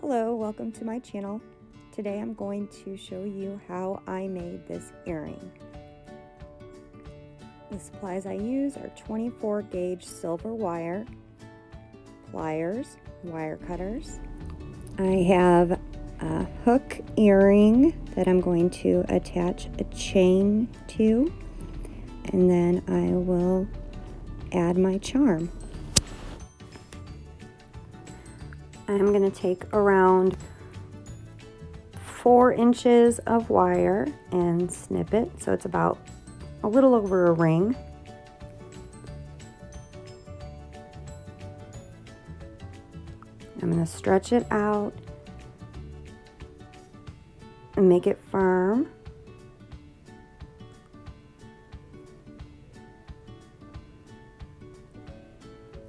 Hello, welcome to my channel. Today I'm going to show you how I made this earring. The supplies I use are 24 gauge silver wire, pliers, wire cutters. I have a hook earring that I'm going to attach a chain to, and then I will add my charm. I'm going to take around 4 inches of wire and snip it so it's about a little over a ring. I'm going to stretch it out and make it firm.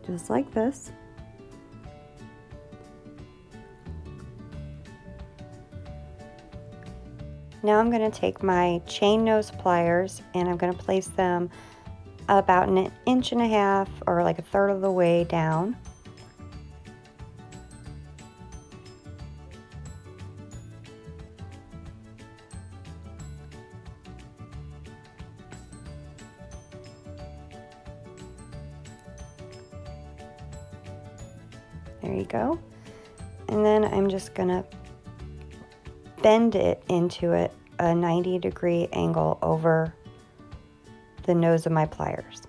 Just like this. Now I'm going to take my chain nose pliers and I'm going to place them about 1.5 inches or like 1/3 of the way down. There you go. And then I'm just going to bend it into a 90-degree angle over the nose of my pliers.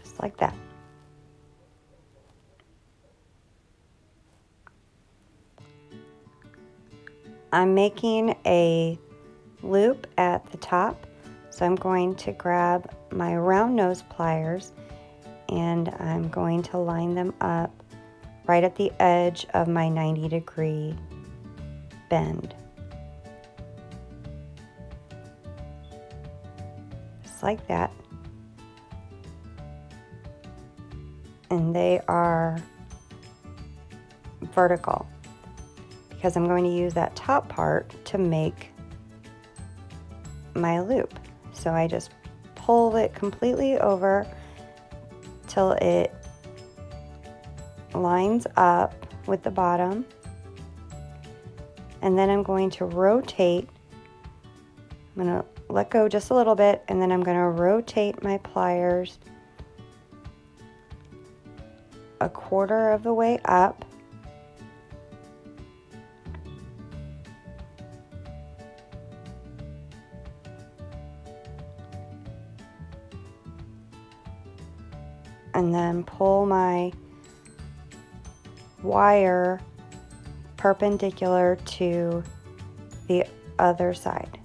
Just like that. I'm making a loop at the top, so I'm going to grab my round nose pliers and I'm going to line them up right at the edge of my 90-degree bend. Just like that. And they are vertical because I'm going to use that top part to make my loop. So I just pull it completely over till it lines up with the bottom, and then I'm going to rotate. I'm going to let go just a little bit, and then I'm going to rotate my pliers 1/4 of the way up, and then pull my wire perpendicular to the other side.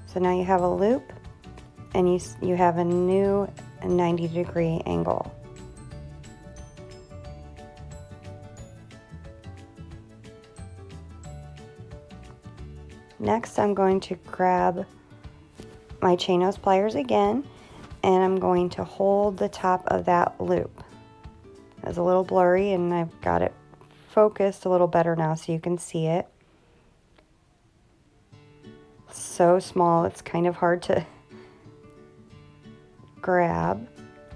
So now you have a loop and you have a new 90-degree angle. Next, I'm going to grab my chain nose pliers again, and I'm going to hold the top of that loop. It's a little blurry and I've got it focused a little better now so you can see it. So small, it's kind of hard to grab,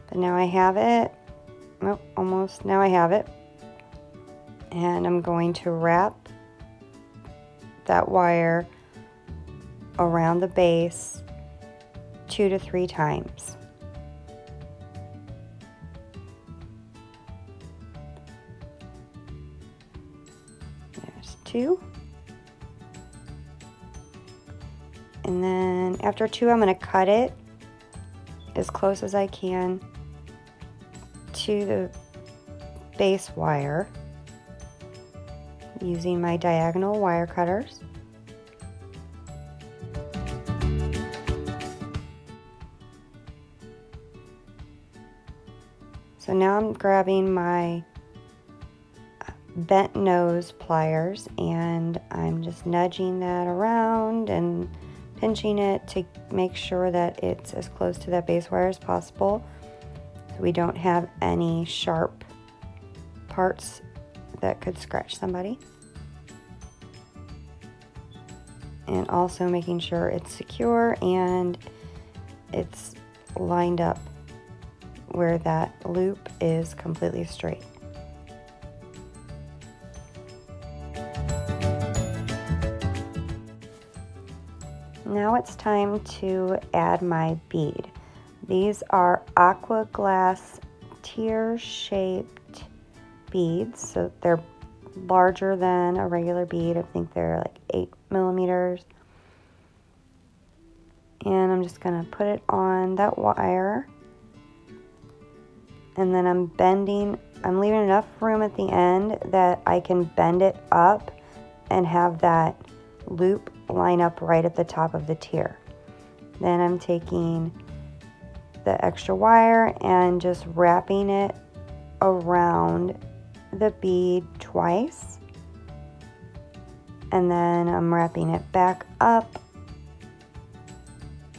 but now I have it. Oh, almost. Now I have it, and I'm going to wrap that wire around the base 2 to 3 times. There's 2. And then after 2, I'm going to cut it as close as I can to the base wire using my diagonal wire cutters. So now I'm grabbing my bent nose pliers and I'm just nudging that around and pinching it to make sure that it's as close to that base wire as possible so we don't have any sharp parts that could scratch somebody. And also making sure it's secure and it's lined up where that loop is completely straight. now it's time to add my bead. These are Aqua glass tear-shaped beads, so they're larger than a regular bead. I think they're like 8 millimeters. And I'm just going to put it on that wire. And then I'm leaving enough room at the end that I can bend it up and have that loop line up right at the top of the tier. Then I'm taking the extra wire and just wrapping it around the bead twice. And then I'm wrapping it back up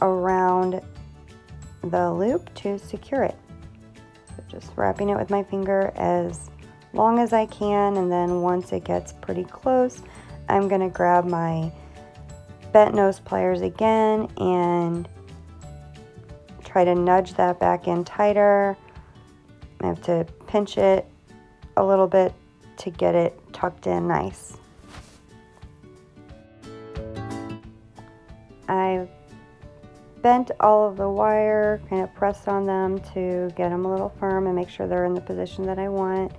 around the loop to secure it. So just wrapping it with my finger as long as I can, and then once it gets pretty close, I'm going to grab my bent nose pliers again and try to nudge that back in tighter. I have to pinch it a little bit to get it tucked in nice. I've bent all of the wire, kind of pressed on them to get them a little firm and make sure they're in the position that I want.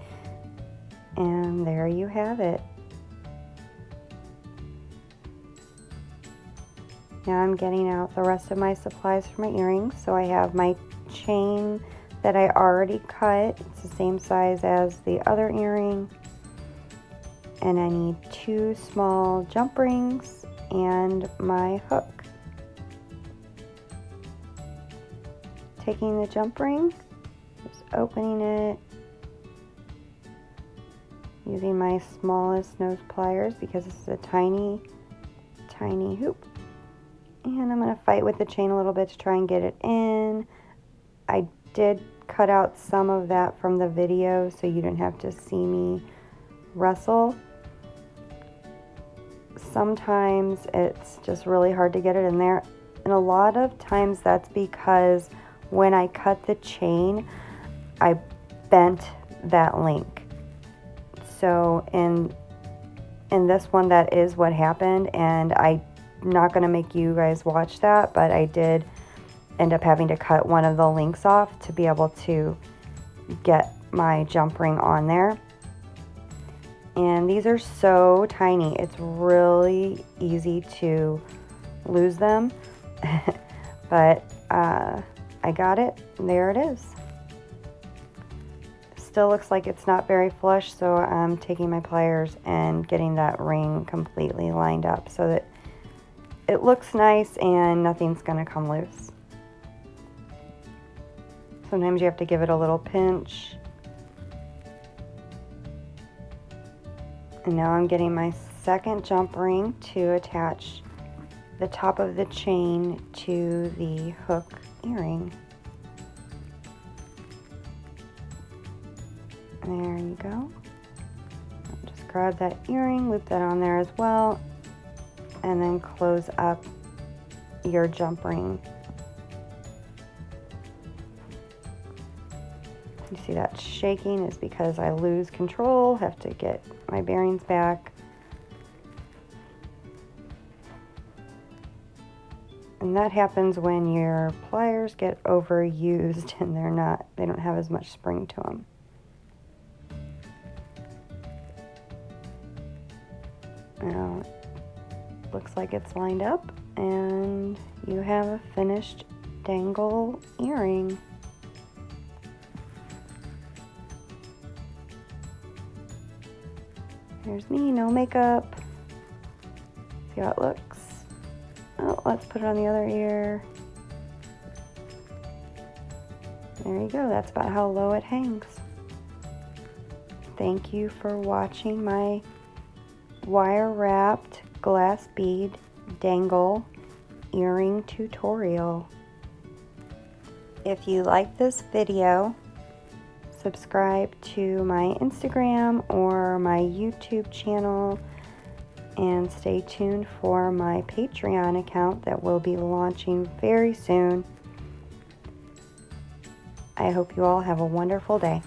And there you have it. Now I'm getting out the rest of my supplies for my earrings. So I have my chain that I already cut. It's the same size as the other earring. And I need 2 small jump rings and my hook. Taking the jump ring, just opening it, using my smallest nose pliers because this is a tiny, tiny hoop. And I'm going to fight with the chain a little bit to try and get it in. I did cut out some of that from the video so you didn't have to see me wrestle. Sometimes it's just really hard to get it in there, and a lot of times that's because when I cut the chain, I bent that link. So in this one, that is what happened, and I'm not going to make you guys watch that, but I did end up having to cut one of the links off to be able to get my jump ring on there. And these are so tiny, it's really easy to lose them. But I got it, there it is. Still looks like it's not very flush, so I'm taking my pliers and getting that ring completely lined up so that it looks nice and nothing's gonna come loose. Sometimes you have to give it a little pinch. And now I'm getting my second jump ring to attach the top of the chain to the hook earring. There you go. Just grab that earring, loop that on there as well, and then close up your jump ring. You see that shaking is because I lose control, have to get my bearings back. And that happens when your pliers get overused and they don't have as much spring to them. Now, looks like it's lined up and you have a finished dangle earring. Here's me, no makeup. See how it looks? Oh, let's put it on the other ear. There you go, that's about how low it hangs. Thank you for watching my wire wrapped glass bead dangle earring tutorial. If you like this video, subscribe to my Instagram or my YouTube channel, and stay tuned for my Patreon account that will be launching very soon. I hope you all have a wonderful day.